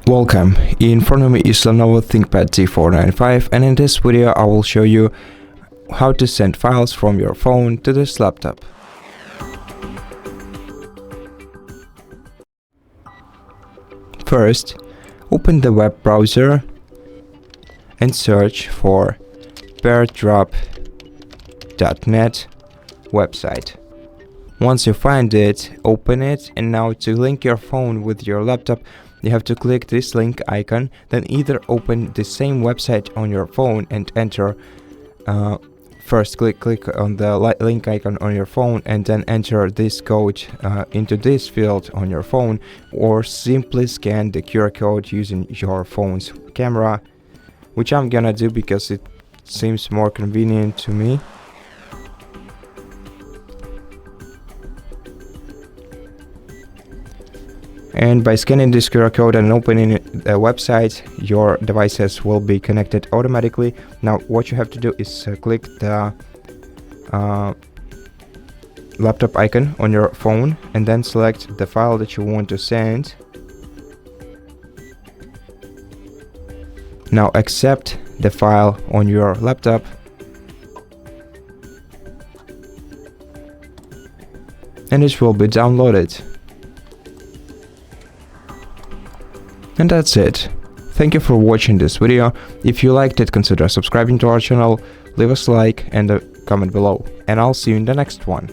Welcome, in front of me is LENOVO ThinkPad T495, and in this video I will show you how to send files from your phone to this laptop. First, open the web browser and search for PairDrop.net website. Once you find it, open it, and now to link your phone with your laptop, you have to click this link icon, then either open the same website on your phone and enter first click on the link icon on your phone and then enter this code into this field on your phone, or simply scan the QR code using your phone's camera, which I'm gonna do because it seems more convenient to me. And by scanning this QR code and opening the website, your devices will be connected automatically. Now what you have to do is click the laptop icon on your phone and then select the file that you want to send. Now accept the file on your laptop. And it will be downloaded. And that's it. Thank you for watching this video. If you liked it, consider subscribing to our channel, leave us a like and a comment below, and I'll see you in the next one.